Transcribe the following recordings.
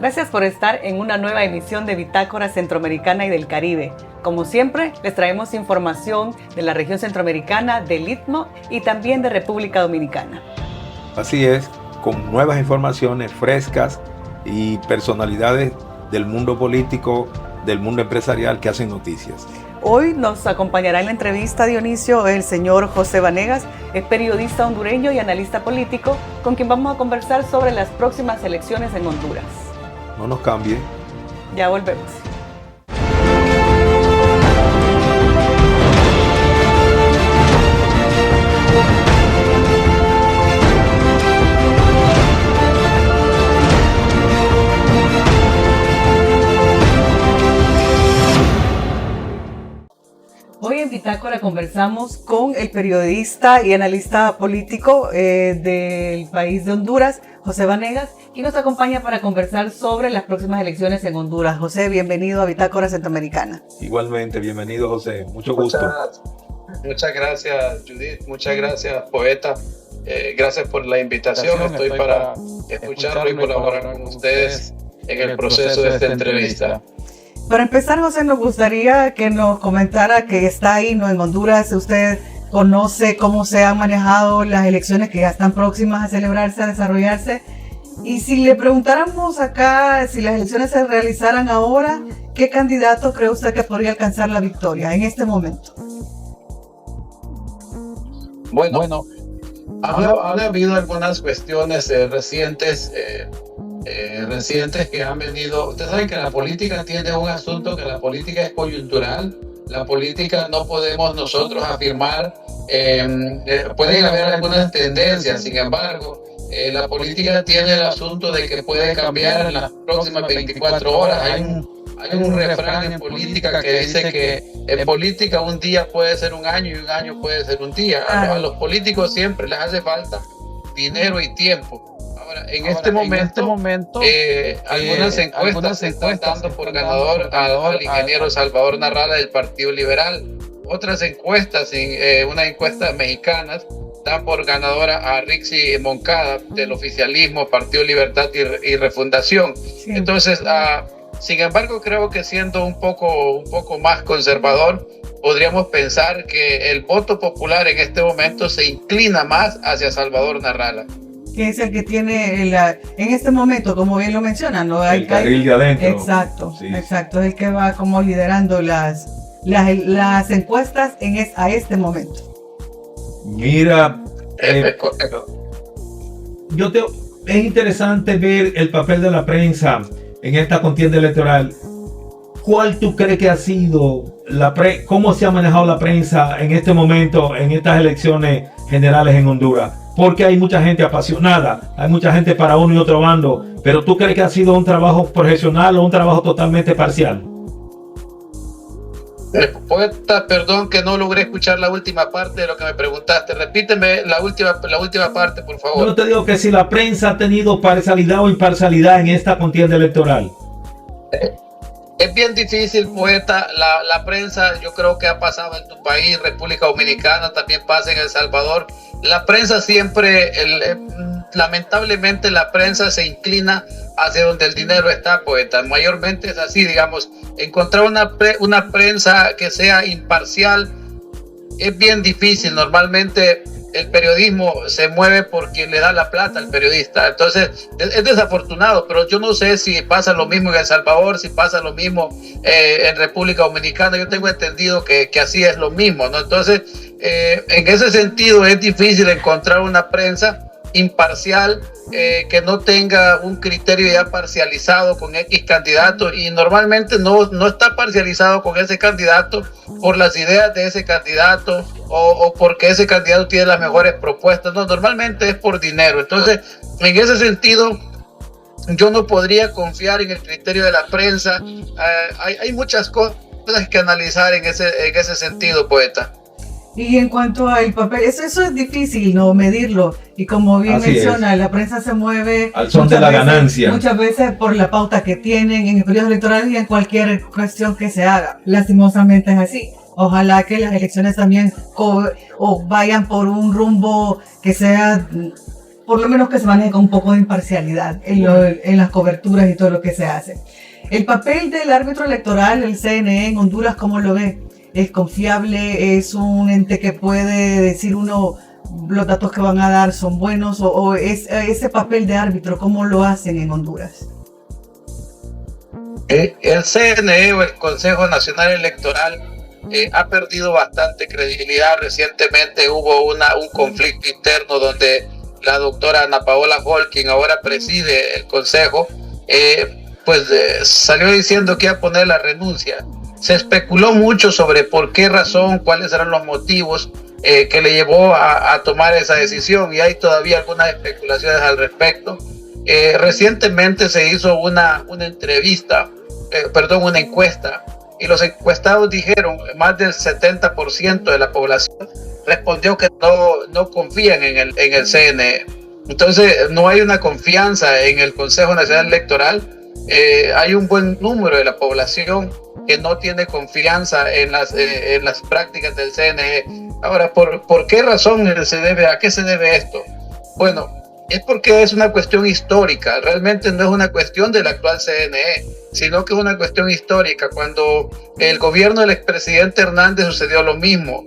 Gracias por estar en una nueva emisión de Bitácora Centroamericana y del Caribe. Como siempre, les traemos información de la región centroamericana, del Istmo y también de República Dominicana. Así es, con nuevas informaciones frescas y personalidades del mundo político, del mundo empresarial que hacen noticias. Hoy nos acompañará en la entrevista, Dionisio, el señor José Vanegas, es periodista hondureño y analista político, con quien vamos a conversar sobre las próximas elecciones en Honduras. No nos cambie. Ya volvemos. Hoy en Bitácora conversamos con el periodista y analista político del país de Honduras, José Vanegas, y nos acompaña para conversar sobre las próximas elecciones en Honduras. José, bienvenido a Bitácora Centroamericana. Igualmente, bienvenido, José. Mucho gusto. Muchas gracias, Judith. Muchas gracias, poeta. Gracias por la invitación. Estoy para escucharlo y colaborar con ustedes en el proceso de esta entrevista. Para empezar, José, nos gustaría que nos comentara que está ahí, ¿no? En Honduras. Usted conoce cómo se han manejado las elecciones que ya están próximas a celebrarse, a desarrollarse. Y si le preguntáramos acá, si las elecciones se realizaran ahora, ¿qué candidato cree usted que podría alcanzar la victoria en este momento? Bueno, han habido algunas cuestiones recientes que han venido. Ustedes saben que la política tiene un asunto, que la política es coyuntural. La política no podemos nosotros afirmar, pueden haber algunas tendencias, sin embargo, la política tiene el asunto de que puede cambiar en las próximas 24 horas. Hay un refrán en política que dice que en política un día puede ser un año y un año puede ser un día. A los políticos siempre les hace falta dinero y tiempo. Ahora, en este momento, algunas encuestas se están dando por ganador al ingeniero Salvador Narrala del Partido Liberal. Otras encuestas, una encuesta mexicana, dan por ganadora a Rixi Moncada del oficialismo, Partido Libertad y Refundación. Sí. Entonces, sin embargo, creo que siendo un poco más conservador, podríamos pensar que el voto popular en este momento se inclina más hacia Salvador Narrala. Que es el que tiene en este momento, como bien lo menciona, ¿no? El carril de adentro. Exacto, sí. Exacto, es el que va como liderando las encuestas a este momento. Mira, es interesante ver el papel de la prensa en esta contienda electoral. ¿Cuál tú crees que ha sido cómo se ha manejado la prensa en este momento, en estas elecciones generales en Honduras? Porque hay mucha gente apasionada, hay mucha gente para uno y otro bando, pero ¿tú crees que ha sido un trabajo profesional o un trabajo totalmente parcial? Poeta, perdón que no logré escuchar la última parte de lo que me preguntaste. Repíteme la última parte, por favor. Yo te digo que si la prensa ha tenido parcialidad o imparcialidad en esta contienda electoral. Es bien difícil, poeta. La prensa, yo creo que ha pasado en tu país, República Dominicana, también pasa en El Salvador. La prensa siempre, lamentablemente, la prensa se inclina hacia donde el dinero está, poeta. Mayormente es así, digamos. Encontrar una prensa que sea imparcial es bien difícil. Normalmente el periodismo se mueve por quien le da la plata al periodista. Entonces es desafortunado, pero yo no sé si pasa lo mismo en El Salvador, si pasa lo mismo en República Dominicana. Yo tengo entendido que así es lo mismo, ¿no? Entonces en ese sentido es difícil encontrar una prensa imparcial que no tenga un criterio ya parcializado con X candidato, y normalmente no está parcializado con ese candidato por las ideas de ese candidato o porque ese candidato tiene las mejores propuestas. No, normalmente es por dinero. Entonces, en ese sentido, yo no podría confiar en el criterio de la prensa. Hay muchas cosas que analizar en ese sentido, poeta. Y en cuanto al papel, eso es difícil, ¿no? Medirlo. Y como bien menciona, la prensa se mueve al son de la ganancia. Muchas veces por la pauta que tienen en el periodo electoral y en cualquier cuestión que se haga. Lastimosamente es así. Ojalá que las elecciones también vayan por un rumbo que sea por lo menos que se maneje con un poco de imparcialidad en las coberturas y todo lo que se hace. El papel del árbitro electoral, el CNE en Honduras, ¿cómo lo ve? ¿Es confiable? ¿Es un ente que puede decir uno los datos que van a dar son buenos? ¿O es ese papel de árbitro, cómo lo hacen en Honduras? El CNE o el Consejo Nacional Electoral ha perdido bastante credibilidad. Recientemente hubo un conflicto interno donde la doctora Ana Paola Hall, quien ahora preside el Consejo, salió diciendo que iba a poner la renuncia. Se especuló mucho sobre por qué razón, cuáles eran los motivos que le llevó a tomar esa decisión, y hay todavía algunas especulaciones al respecto. Recientemente se hizo una encuesta, y los encuestados dijeron, más del 70% de la población respondió que no confían en el CNE. Entonces no hay una confianza en el Consejo Nacional Electoral. Hay un buen número de la población que no tiene confianza en las prácticas del CNE. Ahora, ¿por qué razón a qué se debe esto? Bueno, es porque es una cuestión histórica. Realmente no es una cuestión del actual CNE, sino que es una cuestión histórica. Cuando el gobierno del expresidente Hernández sucedió lo mismo.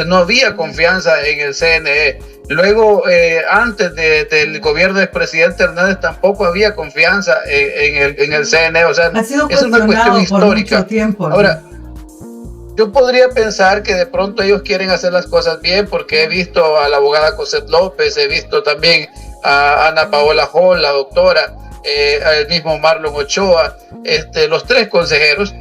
No había confianza en el CNE. Luego, antes del gobierno del presidente Hernández, tampoco había confianza en el CNE. O sea, es una cuestión histórica. Tiempo, ¿no? Ahora, yo podría pensar que de pronto ellos quieren hacer las cosas bien, porque he visto a la abogada Cosette López, he visto también a Ana Paola Hall, la doctora, al mismo Marlon Ochoa, los tres consejeros.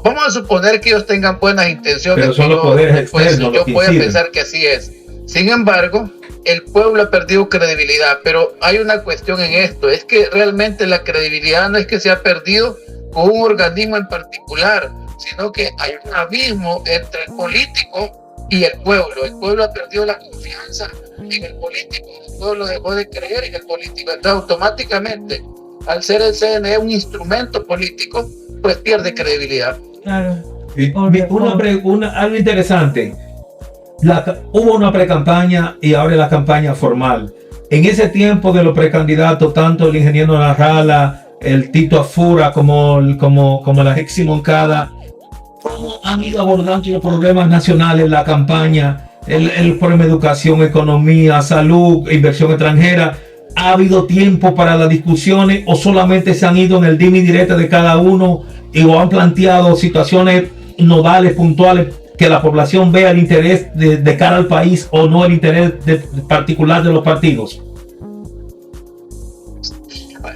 Vamos a suponer que ellos tengan buenas intenciones. Pero son los poderes externos. Yo voy a pensar que así es. Sin embargo, el pueblo ha perdido credibilidad, pero hay una cuestión en esto, es que realmente la credibilidad no es que se ha perdido con un organismo en particular, sino que hay un abismo entre el político y el pueblo. El pueblo ha perdido la confianza en el político, el pueblo dejó de creer en el político. Entonces, automáticamente, al ser el CNE un instrumento político, pues pierde credibilidad. Claro. Algo interesante. Hubo una precampaña y ahora la campaña formal. En ese tiempo de los precandidatos, tanto el ingeniero Narrala, el Tito Afura como la Hexi Moncada, ¿cómo han ido abordando los problemas nacionales en la campaña? El problema de educación, economía, salud, inversión extranjera. ¿Ha habido tiempo para las discusiones o solamente se han ido en el dime y direte de cada uno o han planteado situaciones nodales, puntuales, que la población vea el interés de cara al país o no el interés particular de los partidos?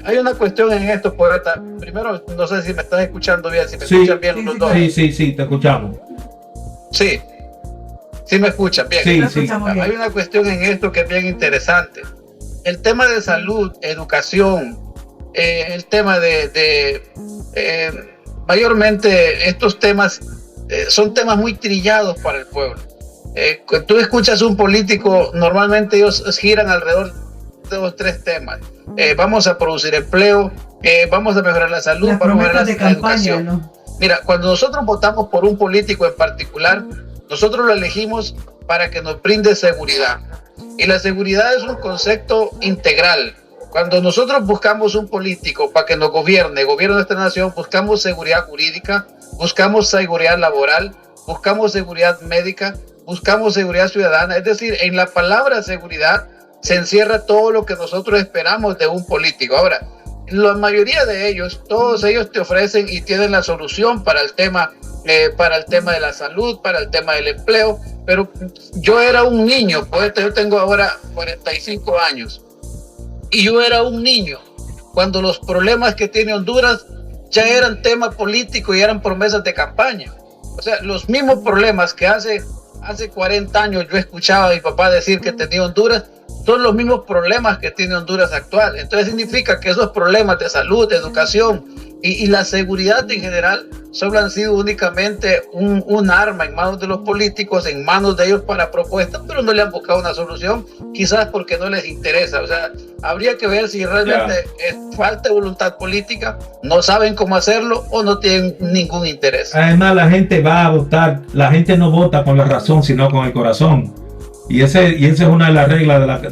Hay una cuestión en esto, poeta. Primero, no sé si me estás escuchando bien, si me escuchan bien los dos. Sí, te escuchamos. Sí me escuchan bien. Sí. Hay una cuestión en esto que es bien interesante. El tema de salud, educación, el tema mayormente estos temas son temas muy trillados para el pueblo. Cuando tú escuchas un político, normalmente ellos giran alrededor de los tres temas. Vamos a producir empleo, vamos a mejorar la salud, vamos a mejorar la educación. ¿No? Mira, cuando nosotros votamos por un político en particular, nosotros lo elegimos para que nos brinde seguridad. Y la seguridad es un concepto integral. Cuando nosotros buscamos un político para que nos gobierne nuestra nación, buscamos seguridad jurídica, buscamos seguridad laboral, buscamos seguridad médica, buscamos seguridad ciudadana. Es decir, en la palabra seguridad se encierra todo lo que nosotros esperamos de un político. Ahora, la mayoría de ellos, todos ellos te ofrecen y tienen la solución para el tema de la salud, para el tema del empleo. Pero yo era un niño, pues yo tengo ahora 45 años, y yo era un niño cuando los problemas que tiene Honduras ya eran tema político y eran promesas de campaña. O sea, los mismos problemas que hace 40 años yo escuchaba a mi papá decir que tenía Honduras, son los mismos problemas que tiene Honduras actual. Entonces significa que esos problemas de salud, de educación y la seguridad en general solo han sido únicamente un arma en manos de los políticos, en manos de ellos para propuestas, pero no le han buscado una solución, quizás porque no les interesa. O sea, habría que ver si realmente falta voluntad política, no saben cómo hacerlo o no tienen ningún interés. Además, la gente va a votar, la gente no vota con la razón, sino con el corazón. Y esa es una de las reglas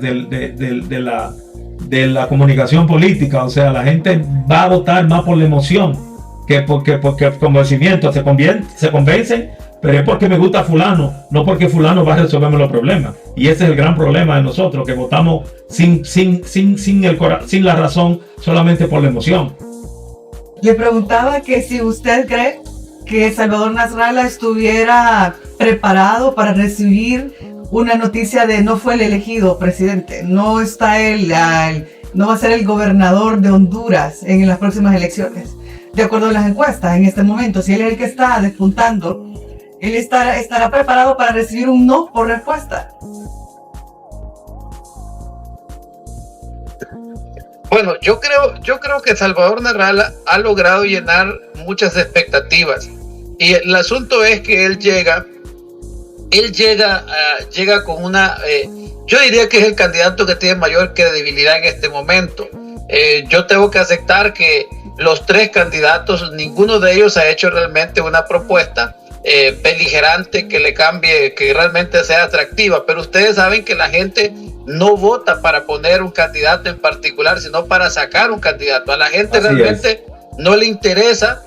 de la comunicación política. O sea, la gente va a votar más por la emoción que porque convencimiento. Se convencen, pero es porque me gusta fulano, no porque fulano va a resolverme los problemas. Y ese es el gran problema de nosotros, que votamos sin la razón, solamente por la emoción. Le preguntaba que si usted cree que Salvador Nasralla estuviera preparado para recibir una noticia de no fue el elegido presidente, no está no va a ser el gobernador de Honduras en las próximas elecciones. De acuerdo a las encuestas, en este momento, si él es el que está despuntando, él estará preparado para recibir un no por respuesta. Bueno, yo creo que Salvador Nasralla ha logrado llenar muchas expectativas, y el asunto es que él llega con una, yo diría que es el candidato que tiene mayor credibilidad en este momento. Yo tengo que aceptar que los tres candidatos, ninguno de ellos ha hecho realmente una propuesta beligerante que le cambie, que realmente sea atractiva, pero ustedes saben que la gente no vota para poner un candidato en particular, sino para sacar un candidato. A la gente así realmente no le interesa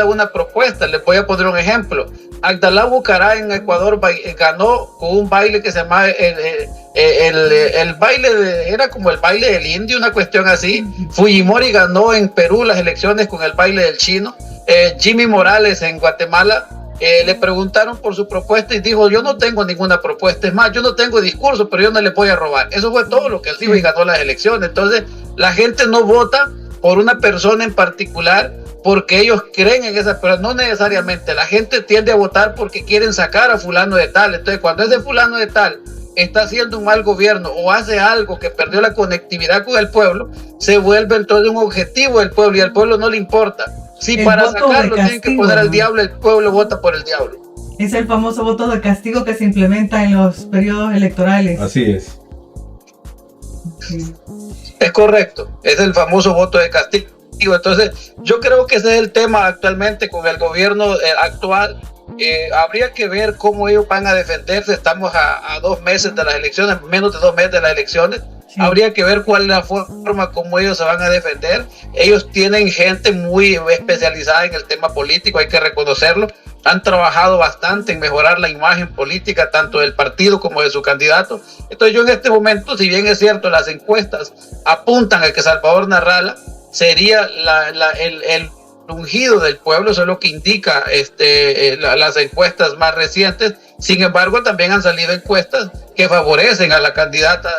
una propuesta. Les voy a poner un ejemplo. Abdalá Bucaram en Ecuador ganó con un baile que se llama el baile era como el baile del indio, una cuestión así. Fujimori ganó en Perú las elecciones con el baile del chino. Jimmy Morales en Guatemala le preguntaron por su propuesta y dijo: yo no tengo ninguna propuesta, es más, yo no tengo discurso, pero yo no le voy a robar. Eso fue todo lo que él dijo y ganó las elecciones. Entonces la gente no vota por una persona en particular porque ellos creen en esa persona, no necesariamente. La gente tiende a votar porque quieren sacar a fulano de tal. Entonces cuando ese fulano de tal está haciendo un mal gobierno o hace algo que perdió la conectividad con el pueblo, se vuelve entonces un objetivo del pueblo y al pueblo no le importa. Si el para sacarlo tienen que poner al diablo, el pueblo vota por el diablo. Es el famoso voto de castigo que se implementa en los periodos electorales. Así es. Sí. Es correcto, es el famoso voto de castigo. Entonces, yo creo que ese es el tema actualmente con el gobierno actual. Habría que ver cómo ellos van a defenderse. Estamos a 2 meses de las elecciones, menos de 2 meses de las elecciones. Sí. Habría que ver cuál es la forma como ellos se van a defender. Ellos tienen gente muy especializada en el tema político, hay que reconocerlo. Han trabajado bastante en mejorar la imagen política, tanto del partido como de su candidato. Entonces yo en este momento, si bien es cierto, las encuestas apuntan a que Salvador Nasralla sería el ungido del pueblo, eso es lo que indica las encuestas más recientes. Sin embargo, también han salido encuestas que favorecen a la candidata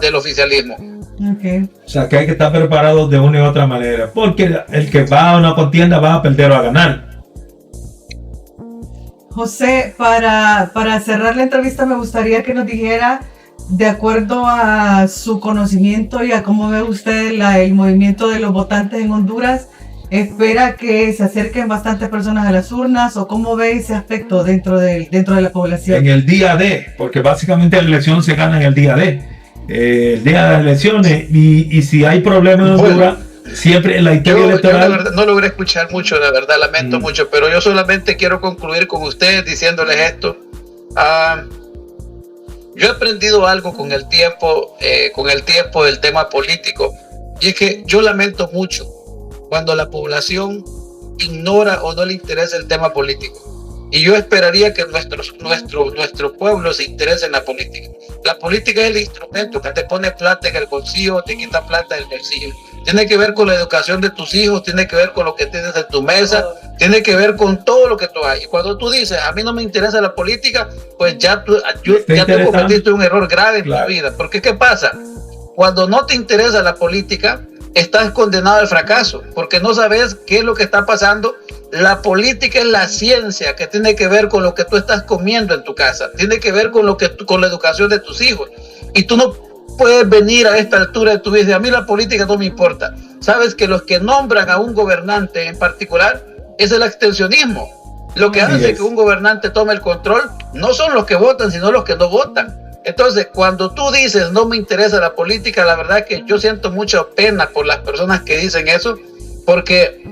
del oficialismo. Okay. O sea, que hay que estar preparados de una u otra manera, porque el que va a una contienda va a perder o a ganar. José, para cerrar la entrevista me gustaría que nos dijera, de acuerdo a su conocimiento y a cómo ve usted el movimiento de los votantes en Honduras, ¿espera que se acerquen bastantes personas a las urnas o cómo ve ese aspecto dentro de la población? En el día D, porque básicamente la elección se gana en el día D, el día de las elecciones, y si hay problemas en Honduras, siempre en la historia electoral... Yo la verdad no logré escuchar mucho, la verdad, lamento mucho, pero yo solamente quiero concluir con ustedes diciéndoles esto. Yo he aprendido algo con el tiempo del tema político, y es que yo lamento mucho cuando la población ignora o no le interesa el tema político. Y yo esperaría que nuestro pueblo se interese en la política. La política es el instrumento que te pone plata en el bolsillo, te quita plata del bolsillo. Tiene que ver con la educación de tus hijos, tiene que ver con lo que tienes en tu mesa, tiene que ver con todo lo que tú hay. Y cuando tú dices, a mí no me interesa la política, pues ya tú cometiste un error grave en tu vida. Porque ¿qué pasa? Cuando no te interesa la política, estás condenado al fracaso, porque no sabes qué es lo que está pasando. La política es la ciencia que tiene que ver con lo que tú estás comiendo en tu casa, tiene que ver con la educación de tus hijos. Y tú no puedes venir a esta altura de tu vida y decir, a mí la política no me importa. Sabes que los que nombran a un gobernante en particular es el abstencionismo. Lo que hace que un gobernante tome el control no son los que votan, sino los que no votan. Entonces, cuando tú dices no me interesa la política, la verdad es que yo siento mucha pena por las personas que dicen eso, porque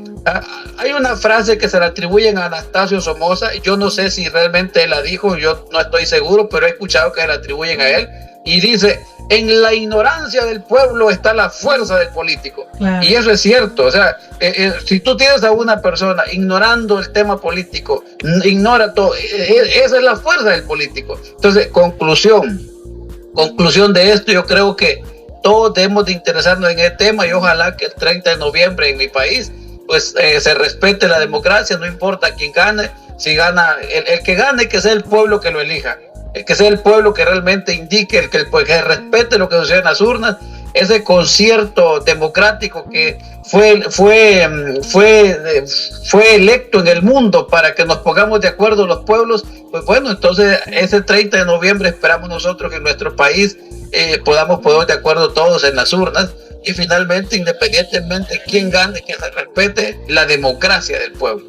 Hay una frase que se le atribuyen a Anastasio Somoza, yo no sé si realmente él la dijo, yo no estoy seguro, pero he escuchado que se le atribuyen a él, y dice: en la ignorancia del pueblo está la fuerza del político. Claro. Y eso es cierto. O sea, si tú tienes a una persona ignorando el tema político, ignora todo, esa es la fuerza del político. Entonces, conclusión de esto, yo creo que todos debemos de interesarnos en el tema, y ojalá que el 30 de noviembre en mi país pues se respete la democracia, no importa quién gane. Si gana el que gane, que sea el pueblo que lo elija, que sea el pueblo que realmente indique, que respete lo que sucede en las urnas, ese concierto democrático que fue electo en el mundo para que nos pongamos de acuerdo los pueblos. Pues bueno, entonces ese 30 de noviembre esperamos nosotros que en nuestro país podamos poner de acuerdo todos en las urnas, y finalmente, independientemente de quién gane, que se respete la democracia del pueblo.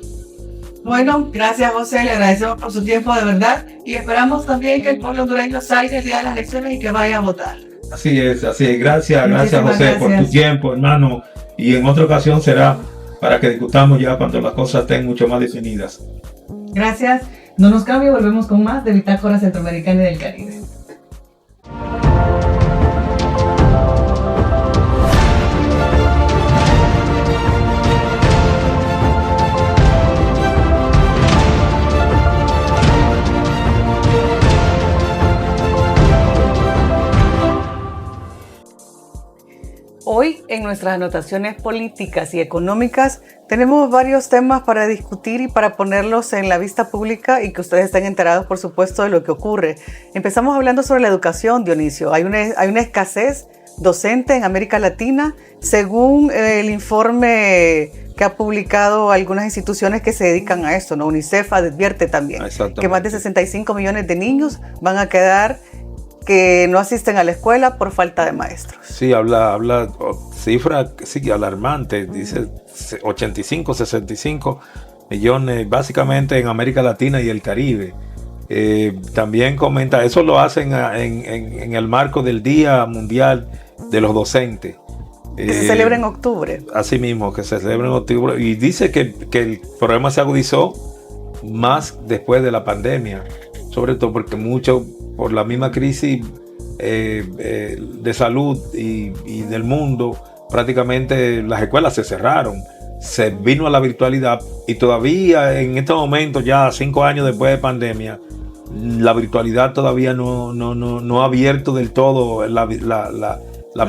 Bueno, gracias, José, le agradecemos por su tiempo, de verdad, y esperamos también que el pueblo hondureño salga el día de las elecciones y que vaya a votar. Así es. Gracias José, por tu tiempo, hermano, y en otra ocasión será para que discutamos ya cuando las cosas estén mucho más definidas. Gracias, no nos cambie, volvemos con más de Bitácora Centroamericana y del Caribe. Hoy, en nuestras anotaciones políticas y económicas, tenemos varios temas para discutir y para ponerlos en la vista pública y que ustedes estén enterados, por supuesto, de lo que ocurre. Empezamos hablando sobre la educación, Dionisio. Hay una escasez docente en América Latina, según el informe que ha publicado algunas instituciones que se dedican a esto, ¿no? UNICEF advierte también que más de 65 millones de niños van a quedar que no asisten a la escuela por falta de maestros. Sí, habla cifra sí, alarmante, dice 85, 65 millones, básicamente en América Latina y el Caribe. También comenta, eso lo hacen en el marco del Día Mundial de los Docentes. Que se celebra en octubre. Así mismo, que se celebra en octubre. Y dice que el problema se agudizó más después de la pandemia, sobre todo porque mucho por la misma crisis de salud y del mundo, prácticamente las escuelas se cerraron, se vino a la virtualidad, y todavía en este momento, ya 5 años después de pandemia, la virtualidad todavía no ha abierto del todo la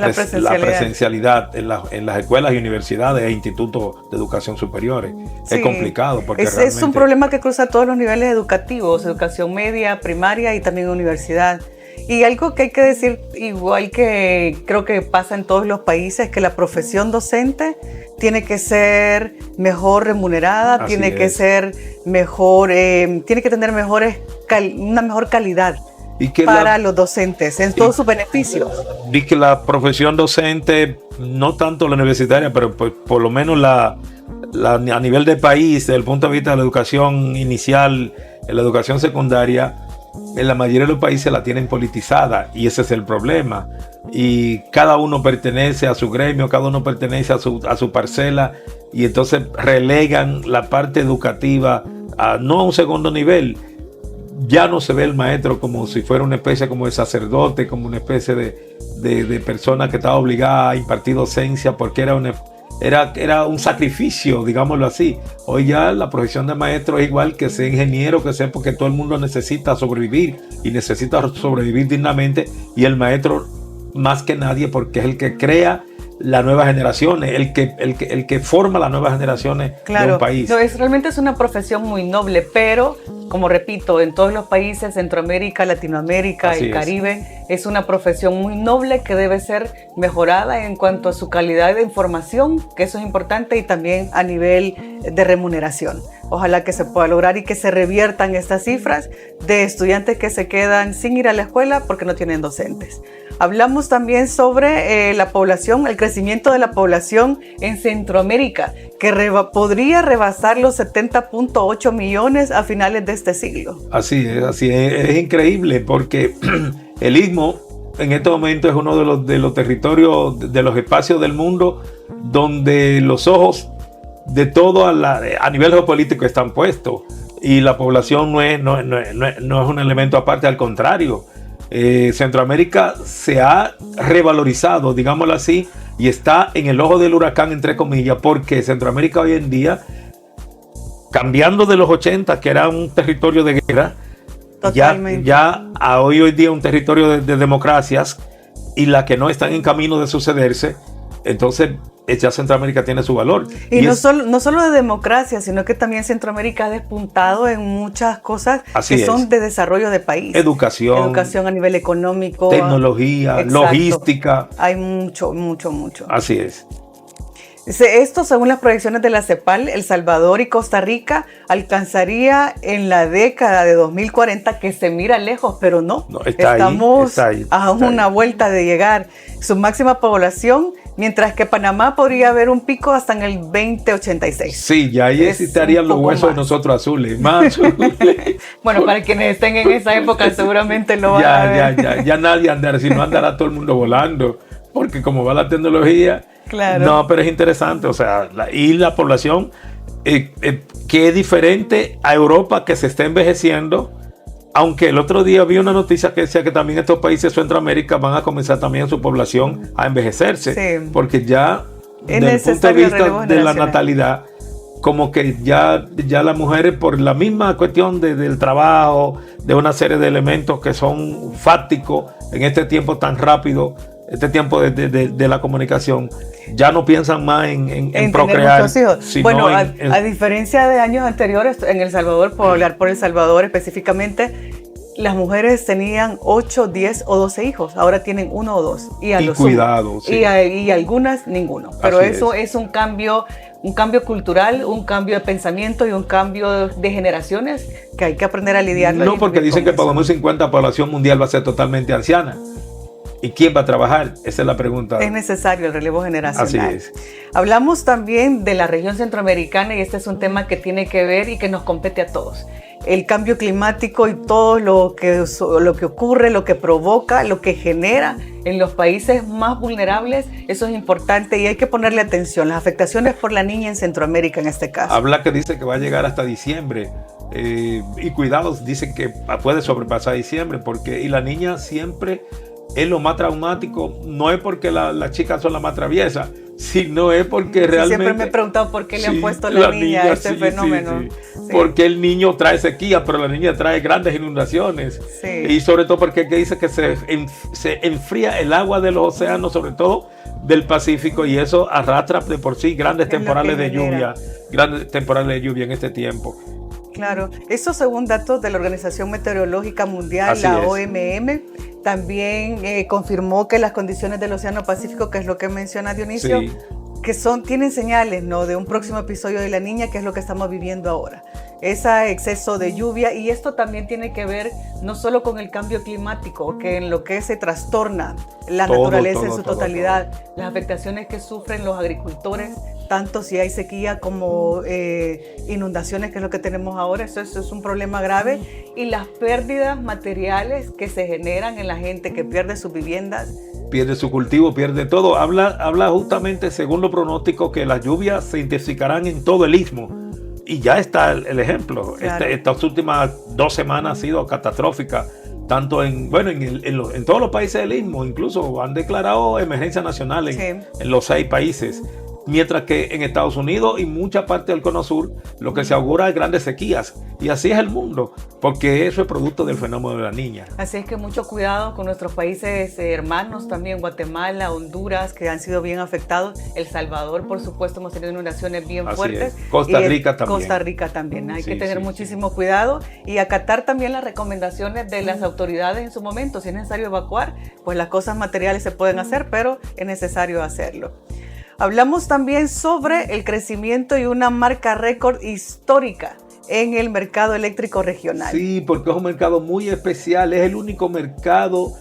presencialidad en las escuelas y universidades e institutos de educación superiores. Sí, es complicado porque es un problema que cruza todos los niveles educativos, educación media, primaria y también universidad. Y algo que hay que decir, igual que creo que pasa en todos los países, que la profesión docente tiene que ser mejor remunerada, tiene que ser mejor, tiene que tener una mejor calidad para los docentes en todos sus beneficios. Y que la profesión docente, no tanto la universitaria, pero por lo menos a nivel de país, desde el punto de vista de la educación inicial, en la educación secundaria, en la mayoría de los países la tienen politizada, y ese es el problema. Y cada uno pertenece a su gremio, cada uno pertenece a su parcela, y entonces relegan la parte educativa no a un segundo nivel. Ya no se ve el maestro como si fuera una especie como de sacerdote, como una especie de persona que estaba obligada a impartir docencia porque era un sacrificio, digámoslo así. Hoy ya la profesión de maestro es igual que ser ingeniero, que sea, porque todo el mundo necesita sobrevivir y necesita sobrevivir dignamente, y el maestro más que nadie, porque es el que crea las nuevas generaciones, el que forma las nuevas generaciones de un país. Realmente es una profesión muy noble, pero como repito, en todos los países, Centroamérica, Latinoamérica, el Caribe, es una profesión muy noble que debe ser mejorada en cuanto a su calidad de información, que eso es importante, y también a nivel de remuneración. Ojalá que se pueda lograr y que se reviertan estas cifras de estudiantes que se quedan sin ir a la escuela porque no tienen docentes. Hablamos también sobre la población, el crecimiento de la población en Centroamérica, que podría rebasar los 70.8 millones a finales de este siglo. Así es increíble, porque el Istmo en este momento es uno de los territorios, de los espacios del mundo donde los ojos de todo a nivel geopolítico están puestos. Y la población no es un elemento aparte, al contrario. Centroamérica se ha revalorizado, digámoslo así, y está en el ojo del huracán, entre comillas, porque Centroamérica hoy en día, cambiando de los 80, que era un territorio de guerra, ya a hoy día un territorio de democracias, y las que no están en camino de sucederse, entonces ya Centroamérica tiene su valor. Y no solo de democracia, sino que también Centroamérica ha despuntado en muchas cosas son de desarrollo de país. Educación a nivel económico. Tecnología, logística. Hay mucho. Así es. Esto, según las proyecciones de la CEPAL, El Salvador y Costa Rica alcanzaría en la década de 2040, que se mira lejos, pero estamos a una vuelta de llegar, su máxima población, mientras que Panamá podría haber un pico hasta en el 2086. Sí, ya ahí estarían los huesos más de nosotros azules, más azules. Bueno, para quienes estén en esa época seguramente lo van a ver. Ya nadie andará, si no andará todo el mundo volando, porque como va la tecnología. Claro. No, pero es interesante, o sea, y la población que es diferente a Europa, que se está envejeciendo, aunque el otro día vi una noticia que decía que también estos países de Centroamérica van a comenzar también su población a envejecerse, porque ya desde el punto de vista de la natalidad, como que ya las mujeres, por la misma cuestión del trabajo, de una serie de elementos que son fácticos en este tiempo tan rápido, este tiempo de la comunicación, ya no piensan más en procrear. Bueno, a diferencia de años anteriores, en El Salvador, por hablar por El Salvador específicamente, las mujeres tenían 8, 10 o 12 hijos, ahora tienen 1 o 2. Y cuidado. Sí. Y algunas, ninguno. Pero eso es un cambio cultural, un cambio de pensamiento y un cambio de generaciones que hay que aprender a lidiar. No, porque dicen que para 2050 la población mundial va a ser totalmente anciana. ¿Y quién va a trabajar? Esa es la pregunta. Es necesario el relevo generacional. Así es. Hablamos también de la región centroamericana y este es un tema que tiene que ver y que nos compete a todos. El cambio climático y todo lo que ocurre, lo que provoca, lo que genera en los países más vulnerables, eso es importante y hay que ponerle atención. Las afectaciones por la niña en Centroamérica en este caso. Habla que dice que va a llegar hasta diciembre. Y cuidados, dicen que puede sobrepasar diciembre, porque y la niña siempre es lo más traumático. No es porque las chicas son las más traviesas, sino es porque realmente... Siempre me he preguntado por qué le han puesto la niña a este fenómeno. Sí. Porque el niño trae sequía, pero la niña trae grandes inundaciones. Sí. Y sobre todo porque dice que se enfría el agua de los océanos, sobre todo del Pacífico, y eso arrastra de por sí grandes temporales de lluvia en este tiempo. Claro, eso según datos de la Organización Meteorológica Mundial, Así la es. OMM, también confirmó que las condiciones del Océano Pacífico, que es lo que menciona Dionisio, Sí. que tienen señales, ¿no?, de un próximo episodio de La Niña, que es lo que estamos viviendo ahora. Ese exceso de lluvia, y esto también tiene que ver no solo con el cambio climático, que en lo que se trastorna la naturaleza en su totalidad, las afectaciones que sufren los agricultores, tanto si hay sequía como inundaciones, que es lo que tenemos ahora. Eso es un problema grave, y las pérdidas materiales que se generan en la gente que pierde sus viviendas, Pierde su cultivo, pierde todo. Habla justamente, según los pronósticos, que las lluvias se intensificarán en todo el istmo. Y ya está el ejemplo. Claro. Estas últimas 2 semanas han sido catastróficas, tanto en todos los países del istmo. Incluso han declarado emergencia nacional en los 6 países. Mientras que en Estados Unidos y mucha parte del Cono Sur, lo que se augura es grandes sequías. Y así es el mundo, porque eso es producto del fenómeno de la niña. Así es que mucho cuidado con nuestros países hermanos también, Guatemala, Honduras, que han sido bien afectados. El Salvador, por supuesto, hemos tenido inundaciones bien Así fuertes. es. Costa Rica también. Hay que tener muchísimo cuidado y acatar también las recomendaciones de las autoridades en su momento. Si es necesario evacuar, pues las cosas materiales se pueden hacer, pero es necesario hacerlo. Hablamos también sobre el crecimiento y una marca récord histórica en el mercado eléctrico regional. Sí, porque es un mercado muy especial. Es el único mercado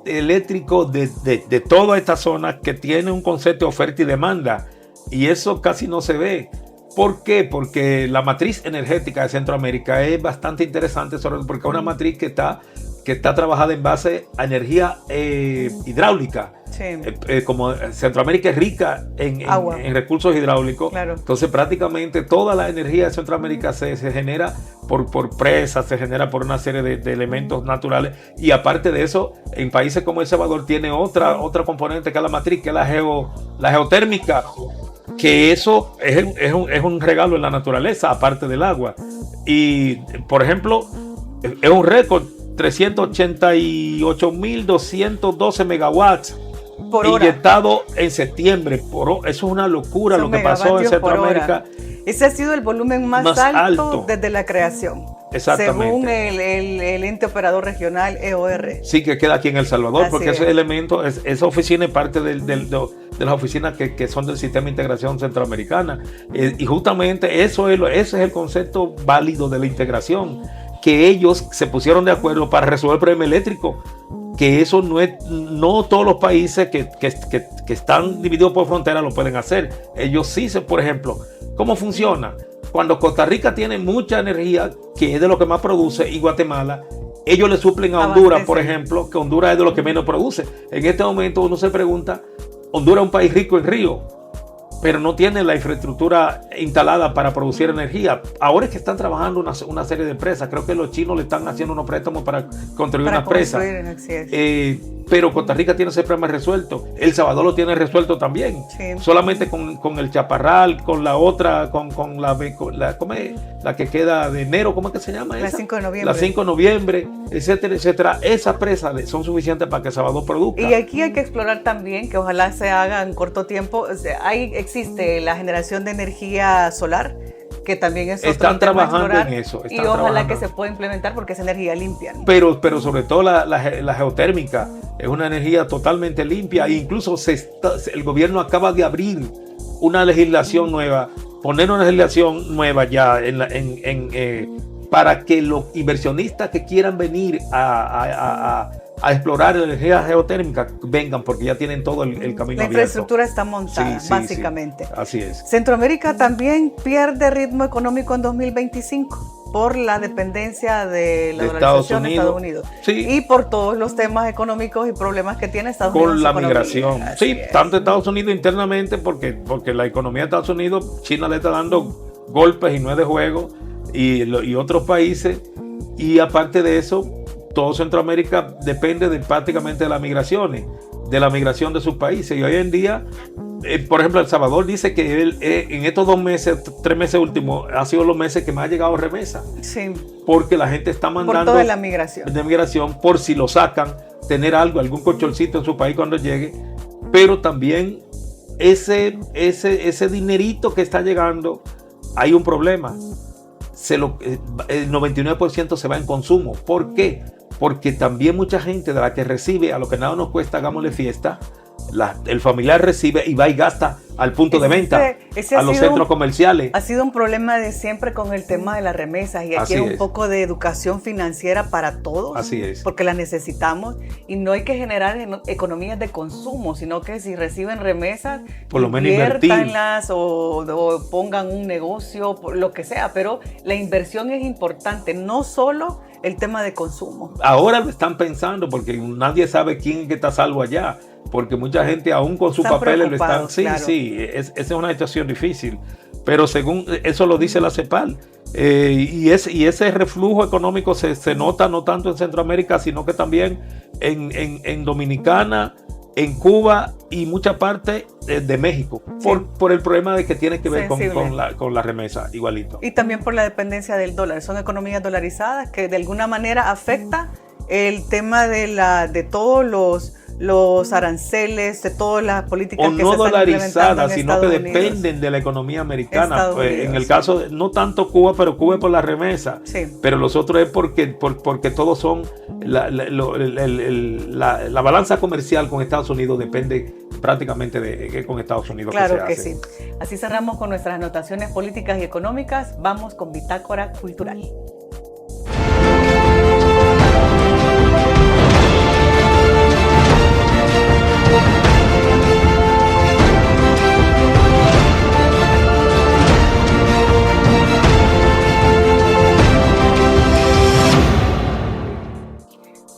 eléctrico de toda esta zona que tiene un concepto de oferta y demanda. Y eso casi no se ve. ¿Por qué? Porque la matriz energética de Centroamérica es bastante interesante, porque es una matriz que está trabajada en base a energía hidráulica. como Centroamérica es rica en recursos hidráulicos, entonces prácticamente toda la energía de Centroamérica se genera por presas, se genera por una serie de elementos naturales, y aparte de eso, en países como El Salvador tiene otra componente que es la matriz, que es la geotérmica, que eso es un regalo en la naturaleza, aparte del agua. Y, por ejemplo, es un récord, 388.212 megawatts por hora, inyectado en septiembre. Eso es una locura lo que pasó en Centroamérica. Ese ha sido el volumen más alto desde la creación. Exactamente. Según el ente operador regional EOR. Sí, que queda aquí en El Salvador, porque ese elemento, esa oficina es parte de las oficinas que son del Sistema de Integración Centroamericana. Y justamente ese es el concepto válido de la integración, que ellos se pusieron de acuerdo para resolver el problema eléctrico, que eso no todos los países que están divididos por frontera lo pueden hacer. Ellos sí, por ejemplo, ¿cómo funciona? Cuando Costa Rica tiene mucha energía, que es de lo que más produce, y Guatemala, ellos le suplen a Honduras, por ejemplo, que Honduras es de lo que menos produce. En este momento uno se pregunta, Honduras es un país rico en río, pero no tiene la infraestructura instalada para producir energía. Ahora es que están trabajando una serie de empresas. Creo que los chinos le están haciendo unos préstamos para construir una presa. Pero Costa Rica tiene ese problema resuelto. El Salvador lo tiene resuelto también. Sí. Solamente con el Chaparral, con la otra, con la que queda de enero, ¿cómo es que se llama esa? La 5 de noviembre. La 5 de noviembre, etcétera, etcétera. Esas presas son suficientes para que El Salvador produzca. Y aquí hay que explorar también, que ojalá se haga en corto tiempo. Existe la generación de energía solar, que también es otro están trabajando en eso. Y ojalá que se pueda implementar porque es energía limpia, ¿no? Pero sobre todo la geotérmica es una energía totalmente limpia. E incluso el gobierno acaba de abrir una legislación nueva, poner una legislación nueva ya para que los inversionistas que quieran venir a explorar la energía geotérmica vengan, porque ya tienen todo el camino abierto. La infraestructura está montada, básicamente. Sí, así es. Centroamérica también pierde ritmo económico en 2025 por la dependencia de la dolarización de Estados Unidos. Sí. Y por todos los temas económicos y problemas que tiene Estados Unidos. Con la migración. Sí, tanto Estados Unidos internamente, porque la economía de Estados Unidos, China le está dando golpes y no es de juego, y otros países, y aparte de eso, todo Centroamérica depende prácticamente de las migraciones, de la migración de sus países. Y hoy en día, por ejemplo, El Salvador dice que en estos 2 meses, 3 meses últimos, ha sido los meses que más ha llegado remesa. Sí. Porque la gente está mandando... Por toda la migración. De migración, por si lo sacan, tener algún colchoncito en su país cuando llegue. Pero también ese dinerito que está llegando, hay un problema. El 99% se va en consumo. ¿Por qué? Porque también mucha gente de la que recibe, a lo que nada nos cuesta, hagámosle fiesta, el familiar recibe y va y gasta al punto de venta, a los centros comerciales. Ha sido un problema de siempre con el tema de las remesas, y aquí hay un poco de educación financiera para todos. Así es. Porque la necesitamos, y no hay que generar economías de consumo, sino que si reciben remesas, por lo menos inviértanlas o pongan un negocio, lo que sea, pero la inversión es importante, no solo el tema de consumo. Ahora lo están pensando porque nadie sabe quién es que está salvo allá, porque mucha gente aún con sus papeles lo están... Sí, claro. Esa es una situación difícil, pero según eso lo dice la CEPAL, y ese reflujo económico se nota no tanto en Centroamérica, sino que también en Dominicana, en Cuba y mucha parte de México, por el problema de que tiene que ver con la remesa, igualito. Y también por la dependencia del dólar. Son economías dolarizadas que de alguna manera afecta el tema de todos los aranceles, de todas las políticas que se están implementando en sino que dependen de la economía americana. En el caso, no tanto Cuba, pero Cuba es por la remesa, pero los otros es porque todos son, la balanza comercial con Estados Unidos depende prácticamente de con Estados Unidos. Claro que sí. Así cerramos con nuestras anotaciones políticas y económicas. Vamos con Bitácora Cultural.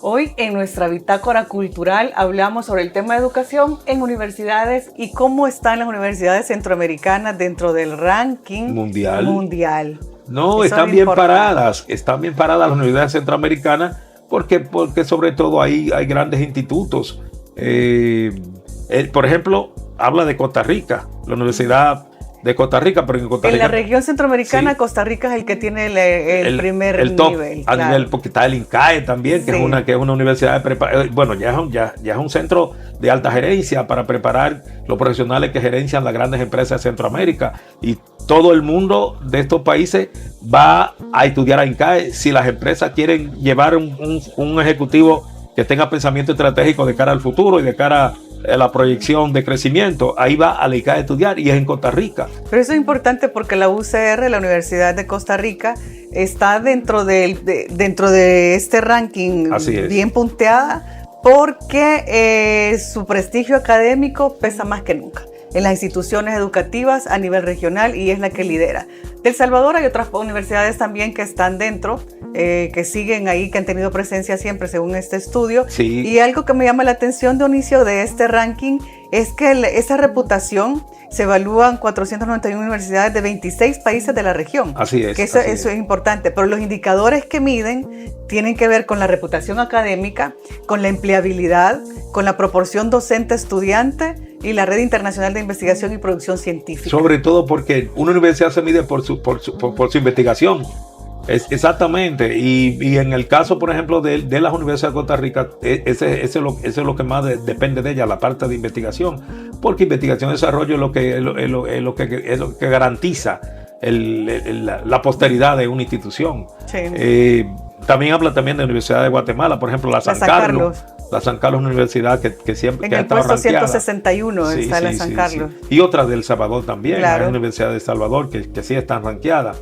Hoy en nuestra bitácora cultural hablamos sobre el tema de educación en universidades y cómo están las universidades centroamericanas dentro del ranking mundial. No, Eso están es bien importante. paradas, las universidades centroamericanas porque sobre todo hay grandes institutos. Por ejemplo, habla de Costa Rica, la Universidad de Costa Rica, pero en Costa Rica... En la región centroamericana, sí, Costa Rica es el que tiene el primer el top, nivel. a claro. nivel, porque está el INCAE también, que, Sí. que es una universidad de preparación. Bueno, ya es un centro de alta gerencia para preparar los profesionales que gerencian las grandes empresas de Centroamérica. Y todo el mundo de estos países va a estudiar a INCAE si las empresas quieren llevar un ejecutivo que tenga pensamiento estratégico de cara al futuro y de cara a la proyección de crecimiento. Ahí va a la INCAE a estudiar y es en Costa Rica. Pero eso es importante porque la UCR, la Universidad de Costa Rica, está dentro de este ranking bien punteada porque su prestigio académico pesa más que nunca en las instituciones educativas a nivel regional y es la que lidera. De El Salvador hay otras universidades también que están dentro, que siguen ahí, que han tenido presencia siempre según este estudio. Sí. Y algo que me llama la atención, Dionisio, de este ranking es que esa reputación se evalúan 491 universidades de 26 países de la región. Así es. Que eso es importante, pero los indicadores que miden tienen que ver con la reputación académica, con la empleabilidad, con la proporción docente-estudiante y la red internacional de investigación y producción científica. Sobre todo porque una universidad se mide por su investigación. Exactamente. Y en el caso, por ejemplo, de las universidades de Costa Rica, ese es lo que más depende de ella, la parte de investigación. Porque investigación y desarrollo es lo que garantiza la posteridad de una institución. Sí. También habla también de la Universidad de Guatemala, por ejemplo, la San Carlos. La San Carlos es una universidad que siempre en ha el estado puesto rankeada. 161 está la San Carlos. Sí. Y otras de El Salvador también. Claro. Hay universidades de El Salvador que sí están rankeadas.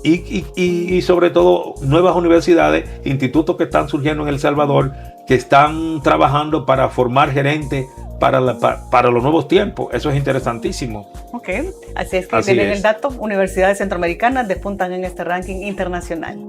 Y sobre todo nuevas universidades, institutos que están surgiendo en El Salvador, que están trabajando para formar gerentes para los nuevos tiempos. Eso es interesantísimo. Ok, así es que tienen el dato. Universidades centroamericanas despuntan en este ranking internacional.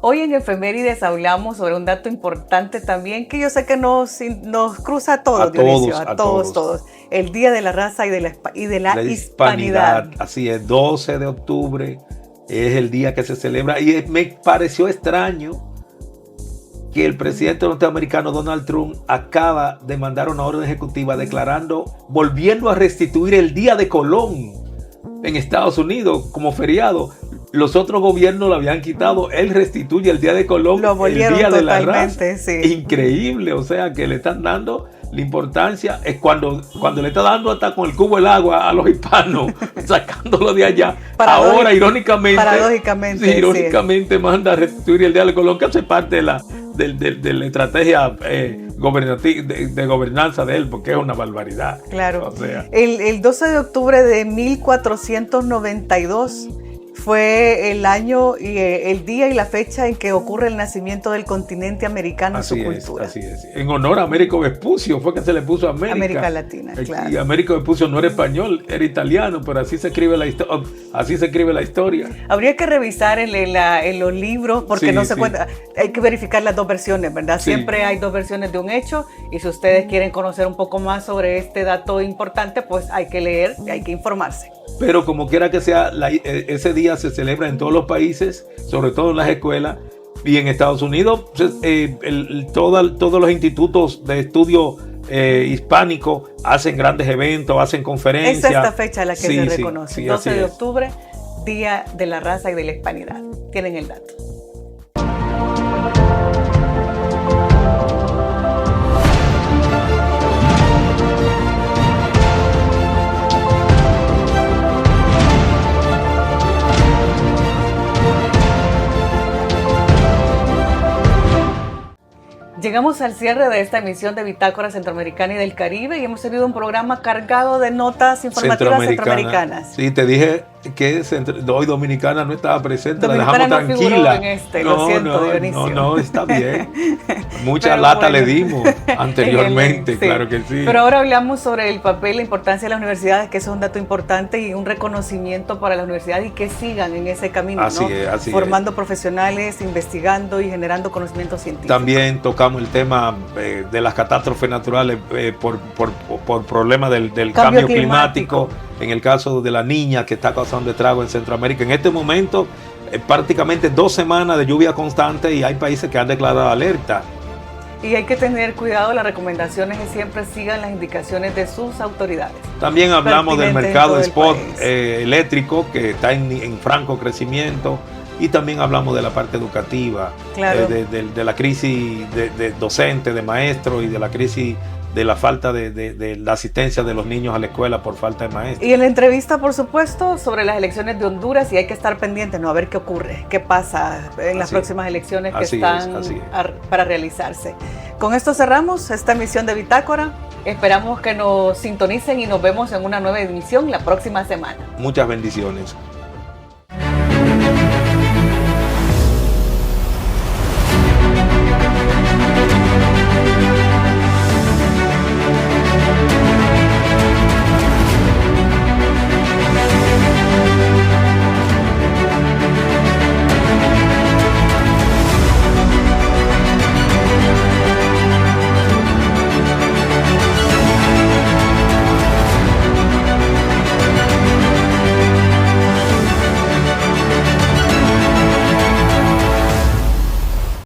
Hoy en Efemérides hablamos sobre un dato importante también que yo sé que nos cruza a todos, Dionisio, a todos. El Día de la Raza y de la Hispanidad. Así es, 12 de octubre es el día que se celebra. Y me pareció extraño que el presidente norteamericano Donald Trump acaba de mandar una orden ejecutiva volviendo a restituir el Día de Colón en Estados Unidos como feriado. Los otros gobiernos lo habían quitado. Él restituye el Día de Colón, el Día de la Raza. Sí. Increíble, o sea que le están dando la importancia. Es cuando le está dando hasta con el cubo del agua a los hispanos, sacándolo de allá. Ahora, irónicamente manda a restituir el Día de Colón, que hace parte de la estrategia de gobernanza de él, porque es una barbaridad. Claro. O sea, el 12 de octubre de 1492 fue el año y el día y la fecha en que ocurre el nacimiento del continente americano y su cultura. Así es. En honor a Américo Vespucio fue que se le puso América Latina, claro. Y Américo Vespucio no era español, era italiano, pero así se escribe la historia. Habría que revisar en los libros porque no se cuenta. Hay que verificar las dos versiones, ¿verdad? Sí. Siempre hay dos versiones de un hecho y si ustedes quieren conocer un poco más sobre este dato importante, pues hay que leer y hay que informarse. Pero como quiera que sea, ese día se celebra en todos los países, sobre todo en las escuelas, y en Estados Unidos todos los institutos de estudio hispánico hacen grandes eventos, hacen conferencias. Es esta fecha la que se reconoce, sí, 12 de octubre, Día de la Raza y de la Hispanidad. Tienen el dato. Llegamos al cierre de esta emisión de Bitácora Centroamericana y del Caribe y hemos tenido un programa cargado de notas informativas centroamericanas. Sí, te dije que hoy Dominicana no estaba presente, Dominicana la dejamos no figuró tranquila. lo siento, Dionisio. No, está bien. Mucha lata le dimos anteriormente, sí. Claro que sí. Pero ahora hablamos sobre el papel, la importancia de las universidades, que eso es un dato importante y un reconocimiento para las universidades y que sigan en ese camino, así ¿no? es, formando profesionales, investigando y generando conocimiento científico. También tocamos el tema de las catástrofes naturales por problemas del cambio climático. En el caso de la niña que está causando estragos en Centroamérica. En este momento, prácticamente 2 semanas de lluvia constante y hay países que han declarado alerta. Y hay que tener cuidado, las recomendaciones que siempre sigan las indicaciones de sus autoridades. También hablamos del mercado de spot país. Eléctrico que está en franco crecimiento. Y también hablamos de la parte educativa, claro. de la crisis de docente, de maestros y de la crisis de la falta de la asistencia de los niños a la escuela por falta de maestros. Y en la entrevista, por supuesto, sobre las elecciones de Honduras, y hay que estar pendientes, ¿no? A ver qué ocurre, qué pasa en las próximas elecciones que están para realizarse. Con esto cerramos esta emisión de Bitácora. Esperamos que nos sintonicen y nos vemos en una nueva emisión la próxima semana. Muchas bendiciones.